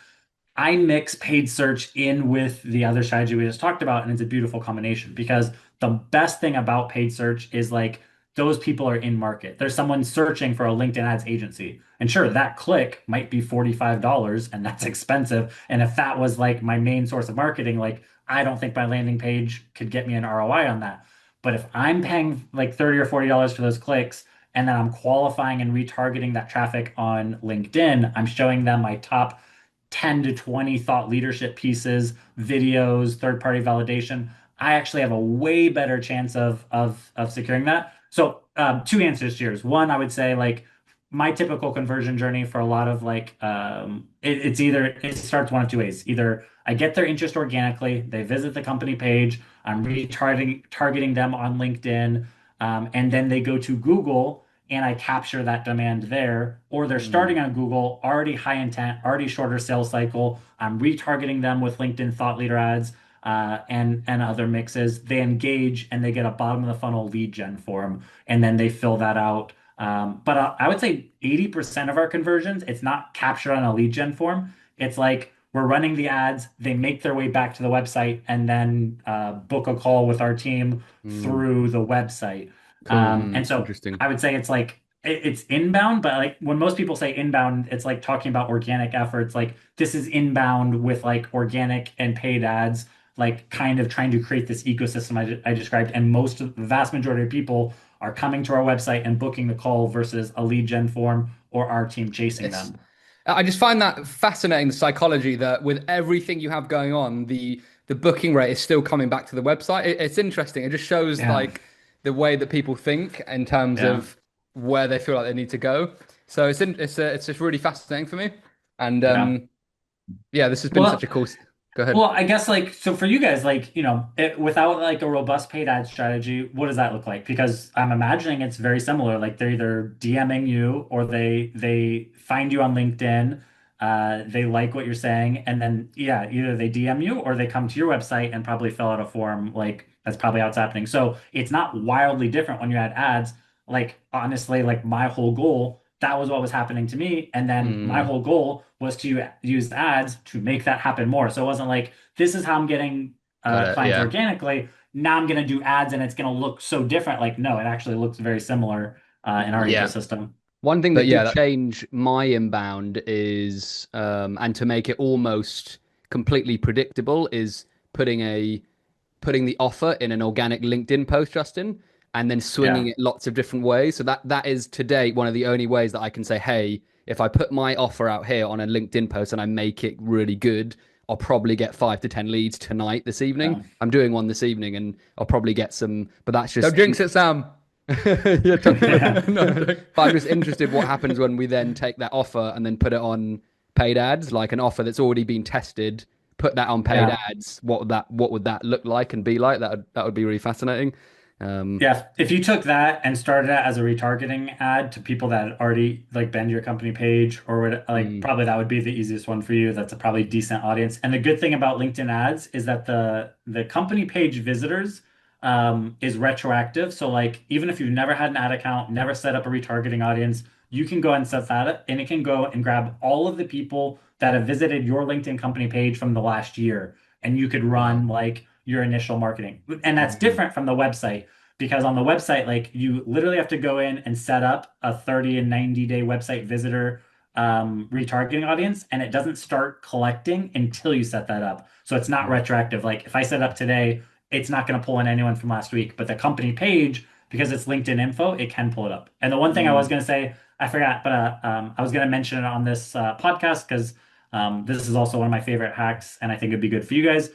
I mix paid search in with the other strategy we just talked about, and it's a beautiful combination because the best thing about paid search is like those people are in market. There's someone searching for a LinkedIn ads agency. And sure, that click might be $45 and that's expensive. And if that was like my main source of marketing, like I don't think my landing page could get me an ROI on that. But if I'm paying like 30 or $40 for those clicks and then I'm qualifying and retargeting that traffic on LinkedIn, I'm showing them my top 10 to 20 thought leadership pieces, videos, third-party validation, I actually have a way better chance of securing that. So two answers to yours. One, I would say like my typical conversion journey for a lot of like it's either it starts one of two ways. Either I get their interest organically, they visit the company page, I'm targeting them on LinkedIn, and then they go to Google and I capture that demand there, or they're Mm, starting on Google, already high intent, already shorter sales cycle. I'm retargeting them with LinkedIn thought leader ads and other mixes. They engage and they get a bottom of the funnel lead gen form, and then they fill that out. But I would say 80% of our conversions, it's not captured on a lead gen form. It's like we're running the ads, they make their way back to the website, and then book a call with our team mm, through the website. cool. And so Interesting. I would say it's like it's inbound, but like when most people say inbound, it's like talking about organic efforts. Like this is inbound with like organic and paid ads, like kind of trying to create this ecosystem I described. And most of the vast majority of people are coming to our website and booking the call versus a lead gen form or our team chasing Yes. them. I just find that fascinating, the psychology that with everything you have going on, the booking rate is still coming back to the website. It's interesting. It just shows Yeah, like the way that people think in terms yeah, of where they feel like they need to go. So it's just really fascinating for me. And yeah. yeah, this has been such Well, a cool. Go ahead. Well, I guess like so for you guys, like without like a robust paid ad strategy, what does that look like? Because I'm imagining it's very similar. Like they're either DMing you or they find you on LinkedIn, they like what you're saying, and then yeah, either they DM you or they come to your website and probably fill out a form. Like that's probably how it's happening. So it's not wildly different when you add ads. Like honestly, like my whole goal, that was what was happening to me. And then my Mm, whole goal was to use ads to make that happen more. So it wasn't like, this is how I'm getting got it. clients Yeah. organically. Now I'm going to do ads and it's going to look so different. Like, no, it actually looks very similar in our Yeah. ecosystem. One thing But that yeah, did change my inbound is, and to make it almost completely predictable, is putting a putting the offer in an organic LinkedIn post, Justin, and then swinging Yeah. it lots of different ways. So that is to date one of the only ways that I can say, hey, if I put my offer out here on a LinkedIn post and I make it really good, I'll probably get 5 to 10 leads tonight, this evening. Yeah. I'm doing one this evening, and I'll probably get some. But that's don't just jinx it, Sam. Yeah, Yeah. no, I'm joking. but I'm just interested what happens when we then take that offer and then put it on paid ads, like an offer that's already been tested, put that on paid Yeah. ads. What would that look like and be like? That would be really fascinating. Um, Yeah, if you took that and started it as a retargeting ad to people that had already like been to your company page or would like mm, probably that would be the easiest one for you. That's a probably decent audience. And the good thing about LinkedIn ads is that the company page visitors is retroactive. So like even if you've never had an ad account, never set up a retargeting audience, you can go and set that up and it can go and grab all of the people that have visited your LinkedIn company page from the last year and you could wow. run like your initial marketing. And that's Mm, different from the website because on the website, like you literally have to go in and set up a 30 and 90-day website visitor retargeting audience, and it doesn't start collecting until you set that up. So it's not retroactive. Like if I set up today, it's not going to pull in anyone from last week, but the company page, because it's LinkedIn info, it can pull it up. And the one thing I was Mm. going to say, I forgot, but I was going to mention it on this podcast because this is also one of my favorite hacks, and I think it'd be good for you guys.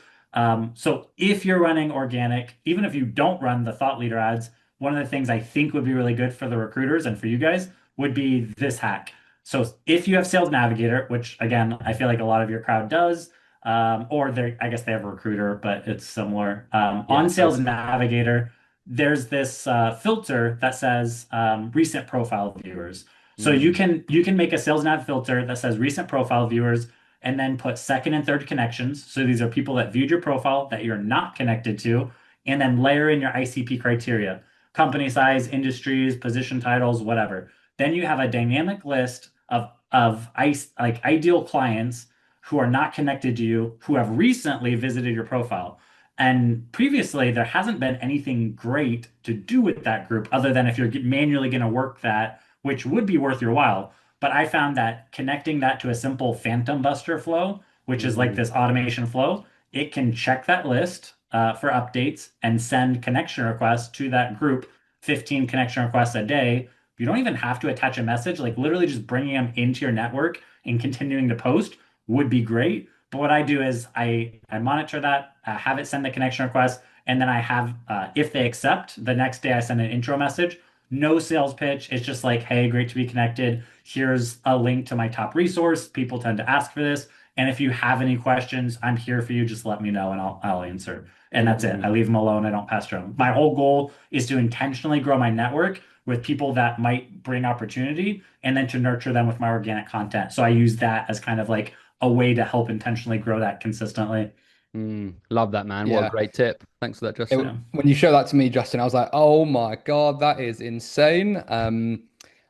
So if you're running organic, even if you don't run the thought leader ads, one of the things I think would be really good for the recruiters and for you guys would be this hack. So if you have Sales Navigator, which again, I feel like a lot of your crowd does, or they, I guess they have a recruiter, but it's similar. Yeah, On both. Sales Navigator, there's this filter that says recent profile viewers. So Mm. you can make a Sales Nav filter that says recent profile viewers, and then put second and third connections. So these are people that viewed your profile that you're not connected to, and then layer in your ICP criteria, company size, industries, position titles, whatever. Then you have a dynamic list of like ideal clients who are not connected to you, who have recently visited your profile. And previously, there hasn't been anything great to do with that group other than if you're manually going to work that, which would be worth your while. But I found that connecting that to a simple Phantom Buster flow, which is like Mm. this automation flow, it can check that list for updates and send connection requests to that group, 15 connection requests a day. You don't even have to attach a message, like literally just bringing them into your network and continuing to post would be great. But what I do is I monitor that, have it send the connection request, and then I have if they accept, the next day I send an intro message. No sales pitch. It's just like, hey, great to be connected. Here's a link to my top resource. People tend to ask for this. And if you have any questions, I'm here for you. Just let me know and I'll answer. And that's it. I Mm. leave them alone. I don't pester them. My whole goal is to intentionally grow my network with people that might bring opportunity and then to nurture them with my organic content. So I use that as kind of like a way to help intentionally grow that consistently. Mm. Love that, man. What a Yeah. great tip. Thanks for that, It, Justin. Yeah. when you showed that to me, Justin, I was like, oh my God, that is insane.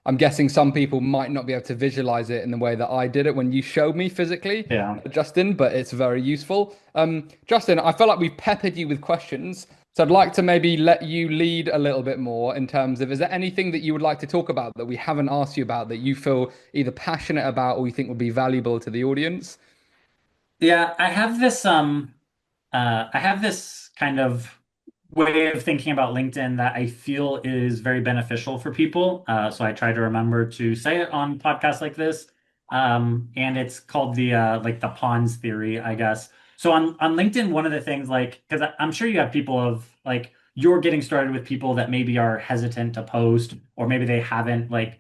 I'm guessing some people might not be able to visualize it in the way that I did it when you showed me physically, Yeah. Justin, but it's very useful. Justin, I feel like we've peppered you with questions. So I'd like to maybe let you lead a little bit more in terms of, is there anything that you would like to talk about that we haven't asked you about that you feel either passionate about or you think would be valuable to the audience? Yeah, I have this kind of way of thinking about LinkedIn that I feel is very beneficial for people. So I try to remember to say it on podcasts like this. And it's called the like the pawns theory, I guess. So on LinkedIn, one of the things like because I'm sure you have people of like you're getting started with people that maybe are hesitant to post or maybe they haven't like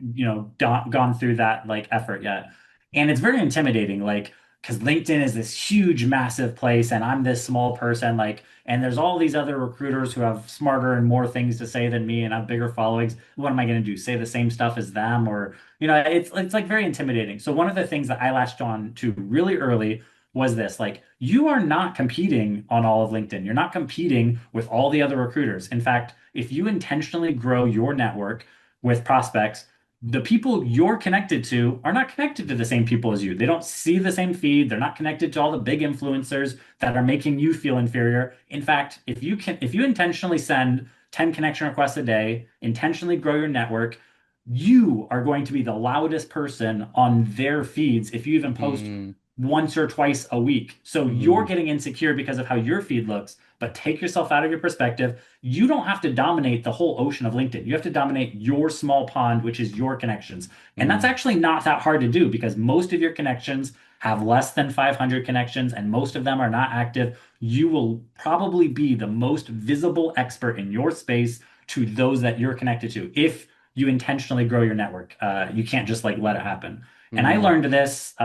gone through that like effort yet. And it's very intimidating, like because LinkedIn is this huge, massive place, and I'm this small person, like and there's all these other recruiters who have smarter and more things to say than me and have bigger followings. What am I going to do? Say the same stuff as them? Or, it's like very intimidating. So one of the things that I latched on to really early was this, like, you are not competing on all of LinkedIn. You're not competing with all the other recruiters. In fact, if you intentionally grow your network with prospects, the people you're connected to are not connected to the same people as you. They don't see the same feed. They're not connected to all the big influencers that are making you feel inferior. In fact, if you intentionally send 10 connection requests a day, intentionally grow your network, you are going to be the loudest person on their feeds if you even post Mm. once or twice a week. So you're Mm. getting insecure because of how your feed looks, but take yourself out of your perspective. You don't have to dominate the whole ocean of LinkedIn. You have to dominate your small pond, which is your connections. And that's Mm. actually not that hard to do because most of your connections have less than 500 connections and most of them are not active. You will probably be the most visible expert in your space to those that you're connected to if you intentionally grow your network. You can't just like let it happen. And I Mm. learned this.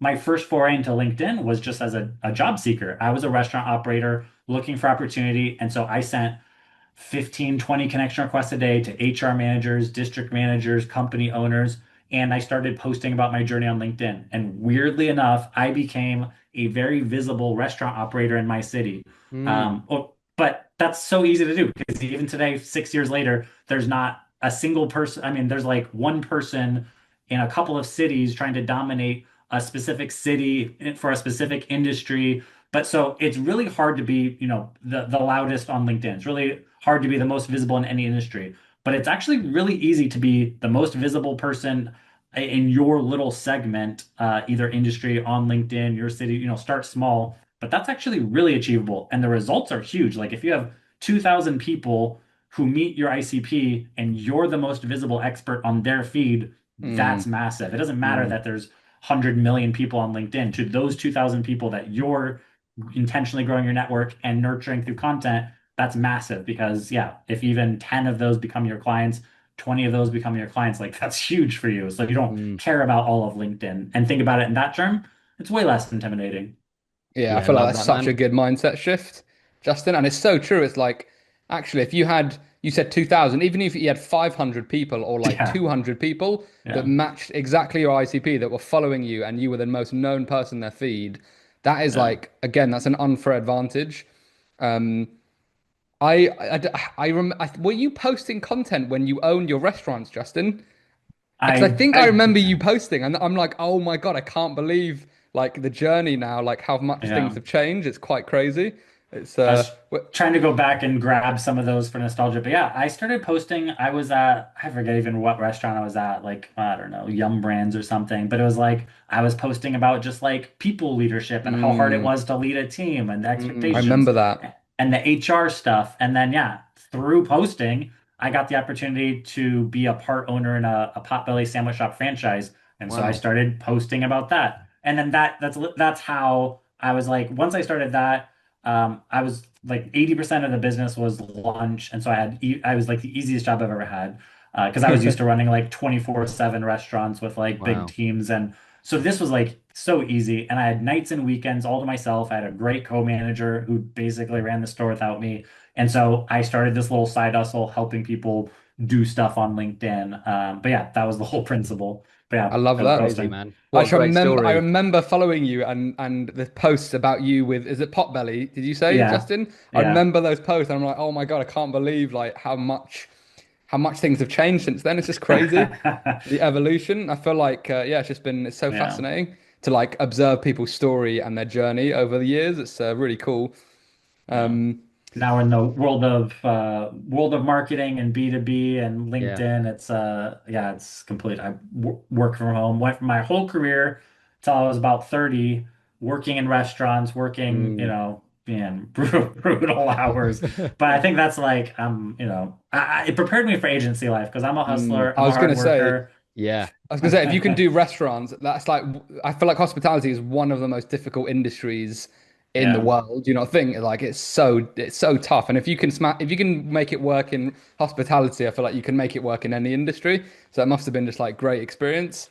My first foray into LinkedIn was just as a job seeker. I was a restaurant operator looking for opportunity. And so I sent 15, 20 connection requests a day to HR managers, district managers, company owners. And I started posting about my journey on LinkedIn. And weirdly enough, I became a very visible restaurant operator in my city. Mm. But that's so easy to do because even today, 6 years later, there's not a single person. I mean, there's like one person in a couple of cities trying to dominate a specific city for a specific industry. But so it's really hard to be, the loudest on LinkedIn. It's really hard to be the most visible in any industry. But it's actually really easy to be the most visible person in your little segment, either industry on LinkedIn, your city, start small, but that's actually really achievable. And the results are huge. Like if you have 2,000 people who meet your ICP and you're the most visible expert on their feed, Mm, that's massive. It doesn't matter mm, that there's 100 million people on LinkedIn. To those 2,000 people that you're intentionally growing your network and nurturing through content, that's massive because, yeah, if even 10 of those become your clients, 20 of those become your clients, like that's huge for you. So you don't mm. care about all of LinkedIn and think about it in that term, it's way less intimidating. Yeah, I Yeah, feel like love that's that, such a man. good mindset shift, Justin. And it's so true. It's like, actually, if you had, you said 2,000, even if you had 500 people or like Yeah. 200 people that Yeah. matched exactly your ICP that were following you and you were the most known person in their feed, that is Yeah. like, again, that's an unfair advantage. Um, were you posting content when you owned your restaurants, Justin? Because I think I remember you posting, and I'm like, oh my God, I can't believe like the journey now, like how much things Yeah. have changed. It's quite crazy. It's I was trying to go back and grab some of those for nostalgia. But yeah, I started posting. I was at, I forget even what restaurant I was at, like, I don't know, Yum Brands or something. But it was like, I was posting about just like people leadership and how hard it mm, was to lead a team and the I expectations remember that. and the HR stuff. And then, yeah, through posting, I got the opportunity to be a part owner in a Potbelly sandwich shop franchise. And so I Wow. started posting about that. And then that's how I was like, once I started that, I was like 80% of the business was lunch, and so I was like the easiest job I've ever had because I was used to running like 24/7 restaurants with like big Wow. teams, and so this was like so easy. And I had nights and weekends all to myself. I had a great co-manager who basically ran the store without me, and so I started this little side hustle helping people do stuff on LinkedIn. But yeah, that was the whole principle. But I yeah, love I was that. Crazy, posting. man. What a great I story. remember following you and the posts about you with, is it Potbelly? Did you say, Yeah, Justin? I yeah. remember those posts and I'm like, oh my God, I can't believe like how much things have changed since then. It's just crazy. The evolution. I feel like yeah, it's so Yeah. fascinating to like observe people's story and their journey over the years. It's really cool. Yeah. Um, Now in the world of marketing and B2B and Yeah. LinkedIn, it's yeah, it's complete. I work from home. Went from my whole career till I was about 30, working in restaurants, working, Mm. in brutal hours. But I think that's like it prepared me for agency life because I'm a hustler, I I'm a was hard gonna say, worker. Yeah. if you can do restaurants, that's like I feel like hospitality is one of the most difficult industries in the Yeah. world. You know, think like it's so tough. And if you can make it work in hospitality, I feel like you can make it work in any industry. So it must have been just like great experience.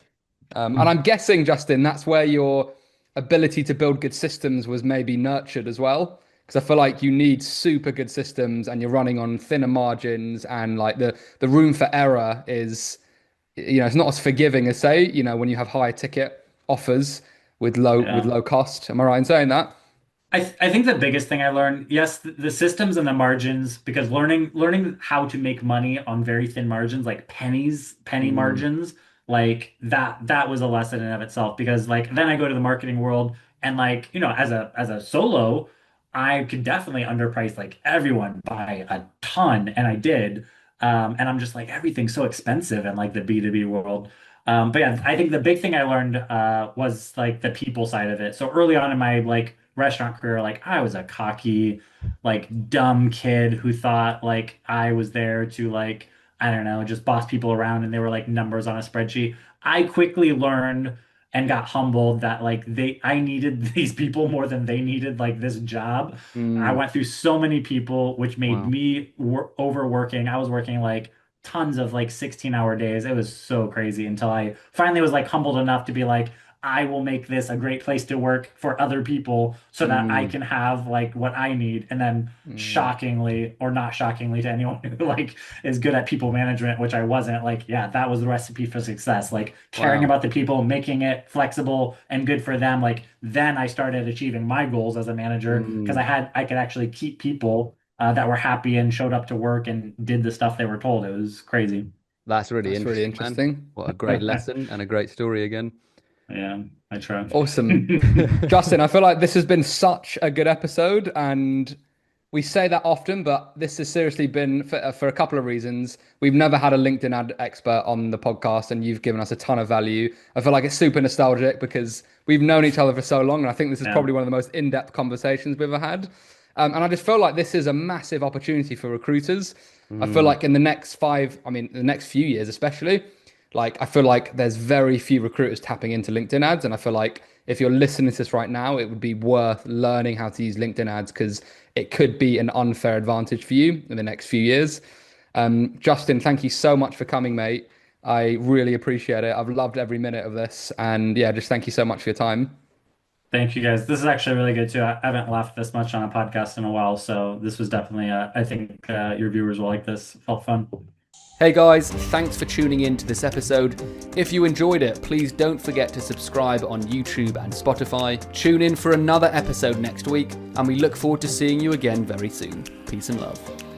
And I'm guessing, Justin, that's where your ability to build good systems was maybe nurtured as well. Because I feel like you need super good systems and you're running on thinner margins and like the room for error is, it's not as forgiving as say, when you have high ticket offers with Yeah. low cost. Am I right in saying that? I think the biggest thing I learned, yes, the systems and the margins, because learning how to make money on very thin margins, like penny Mm, margins, like that was a lesson in and of itself. Because like then I go to the marketing world and like, as a solo, I could definitely underprice like everyone by a ton, and I did. And I'm just like everything's so expensive in like the B2B world. But yeah, I think the big thing I learned was like the people side of it. So early on in my like restaurant career, like I was a cocky, like dumb kid who thought like I was there to like, I don't know, just boss people around and they were like numbers on a spreadsheet. I quickly learned and got humbled that like I needed these people more than they needed like this job. I mm, went through so many people, which made Wow. me overworking. I was working like tons of like 16-hour days. It was so crazy until I finally was like humbled enough to be like, I will make this a great place to work for other people so that I mm, can have like what I need. And then mm. shockingly, or not shockingly to anyone who like is good at people management, which I wasn't, like, yeah, that was the recipe for success. Like caring Wow. about the people, making it flexible and good for them. Like then I started achieving my goals as a manager because Mm. I could actually keep people that were happy and showed up to work and did the stuff they were told. It was crazy. That's really That's really interesting, man. interesting. What a great lesson and a great story again. Yeah, I try. Awesome. Justin, I feel like this has been such a good episode, and We say that often, but this has seriously been for a couple of reasons. We've never had a LinkedIn ad expert on the podcast, and you've given us a ton of value. I feel like it's super nostalgic because we've known each other for so long, and I think this is probably one of the most in-depth conversations we've ever had. And I just feel like this is a massive opportunity for recruiters. I feel like in the next the next few years especially, like I feel like there's very few recruiters tapping into LinkedIn ads, and I feel like if you're listening to this right now, it would be worth learning how to use LinkedIn ads because it could be an unfair advantage for you in the next few years. Justin, thank you so much for coming, mate. I really appreciate it. I've loved every minute of this, and yeah, just thank you so much for your time. Thank you guys. This is actually really good too. I haven't laughed this much on a podcast in a while, so this was definitely, I think your viewers will like this. It felt fun. Hey guys, thanks for tuning in to this episode. If you enjoyed it, please don't forget to subscribe on YouTube and Spotify. Tune in for another episode next week, and we look forward to seeing you again very soon. Peace and love.